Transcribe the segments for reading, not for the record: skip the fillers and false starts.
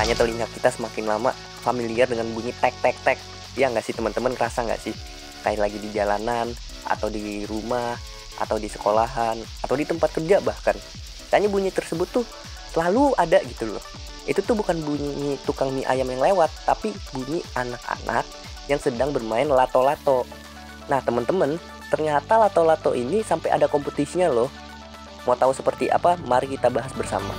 Makanya telinga kita semakin lama familiar dengan bunyi tek tek tek. Ya nggak sih teman-teman, ngerasa nggak sih? Kayak lagi di jalanan, atau di rumah, atau di sekolahan, atau di tempat kerja bahkan. Kayaknya bunyi tersebut tuh selalu ada gitu loh. Itu tuh bukan bunyi tukang mie ayam yang lewat, tapi bunyi anak-anak yang sedang bermain lato-lato. Nah teman-teman, ternyata lato-lato ini sampai ada kompetisinya loh. Mau tahu seperti apa? Mari kita bahas bersama.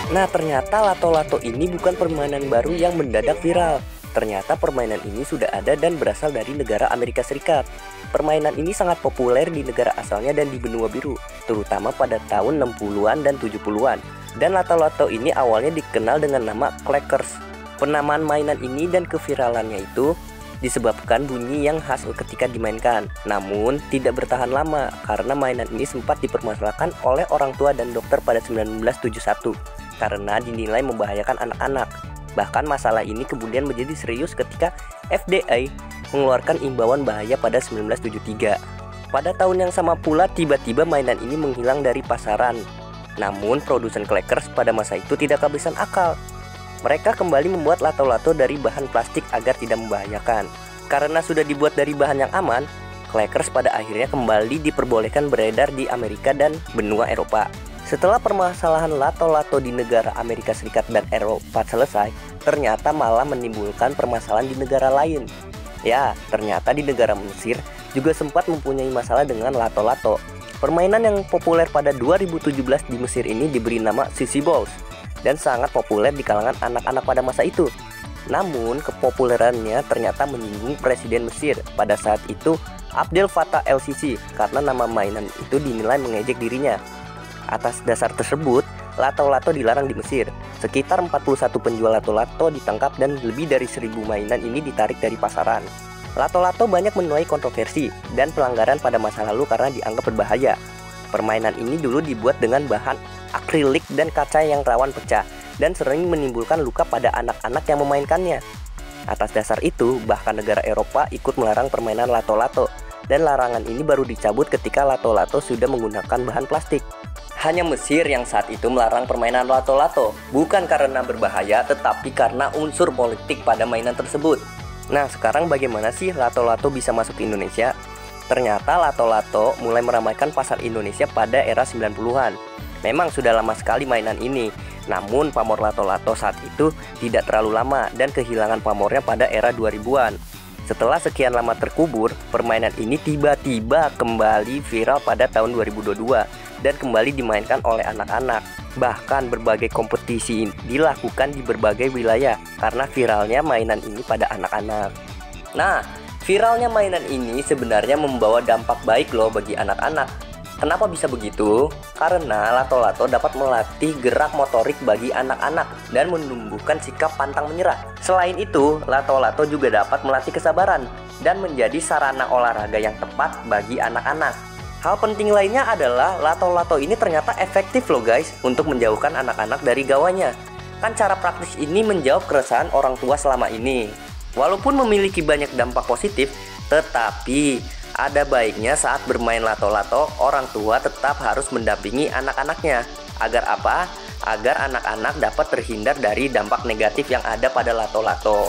Nah, ternyata lato-lato ini bukan permainan baru yang mendadak viral. Ternyata permainan ini sudah ada dan berasal dari negara Amerika Serikat. Permainan ini sangat populer di negara asalnya dan di benua biru, terutama pada tahun 60-an dan 70-an. Dan lato-lato ini awalnya dikenal dengan nama Clackers. Penamaan mainan ini dan keviralannya itu disebabkan bunyi yang khas ketika dimainkan. Namun tidak bertahan lama karena mainan ini sempat dipermasalahkan oleh orang tua dan dokter pada 1971 karena dinilai membahayakan anak-anak. Bahkan masalah ini kemudian menjadi serius ketika FDA mengeluarkan imbauan bahaya pada 1973. Pada tahun yang sama pula tiba-tiba mainan ini menghilang dari pasaran. Namun produsen Clackers pada masa itu tidak kehabisan akal. Mereka kembali membuat lato-lato dari bahan plastik agar tidak membahayakan. Karena sudah dibuat dari bahan yang aman, Clackers pada akhirnya kembali diperbolehkan beredar di Amerika dan benua Eropa. Setelah permasalahan lato-lato di negara Amerika Serikat dan Eropa selesai, ternyata malah menimbulkan permasalahan di negara lain. Ya, ternyata di negara Mesir juga sempat mempunyai masalah dengan lato-lato. Permainan yang populer pada 2017 di Mesir ini diberi nama Sissy Balls dan sangat populer di kalangan anak-anak pada masa itu. Namun, kepopulerannya ternyata menyinggung Presiden Mesir pada saat itu, Abdel Fattah el-Sisi, karena nama mainan itu dinilai mengejek dirinya. Atas dasar tersebut, lato-lato dilarang di Mesir. Sekitar 41 penjual lato-lato ditangkap dan lebih dari 1.000 mainan ini ditarik dari pasaran. Lato-lato banyak menuai kontroversi dan pelanggaran pada masa lalu karena dianggap berbahaya. Permainan ini dulu dibuat dengan bahan akrilik dan kaca yang rawan pecah dan sering menimbulkan luka pada anak-anak yang memainkannya. Atas dasar itu, bahkan negara Eropa ikut melarang permainan lato-lato, dan larangan ini baru dicabut ketika lato-lato sudah menggunakan bahan plastik. Hanya Mesir yang saat itu melarang permainan lato-lato, bukan karena berbahaya tetapi karena unsur politik pada mainan tersebut. Nah, sekarang bagaimana sih lato-lato bisa masuk ke Indonesia? Ternyata lato-lato mulai meramaikan pasar Indonesia pada era 90-an. Memang sudah lama sekali mainan ini, namun pamor lato-lato saat itu tidak terlalu lama dan kehilangan pamornya pada era 2000-an. Setelah sekian lama terkubur, permainan ini tiba-tiba kembali viral pada tahun 2022 dan kembali dimainkan oleh anak-anak. Bahkan berbagai kompetisi dilakukan di berbagai wilayah karena viralnya mainan ini pada anak-anak. Nah, viralnya mainan ini sebenarnya membawa dampak baik loh bagi anak-anak. Kenapa bisa begitu? Karena lato-lato dapat melatih gerak motorik bagi anak-anak dan menumbuhkan sikap pantang menyerah. Selain itu, lato-lato juga dapat melatih kesabaran dan menjadi sarana olahraga yang tepat bagi anak-anak. Hal penting lainnya adalah lato-lato ini ternyata efektif loh guys untuk menjauhkan anak-anak dari gawanya. Kan cara praktis ini menjawab keresahan orang tua selama ini. Walaupun memiliki banyak dampak positif, tetapi ada baiknya saat bermain lato-lato, orang tua tetap harus mendampingi anak-anaknya. Agar apa? Agar anak-anak dapat terhindar dari dampak negatif yang ada pada lato-lato.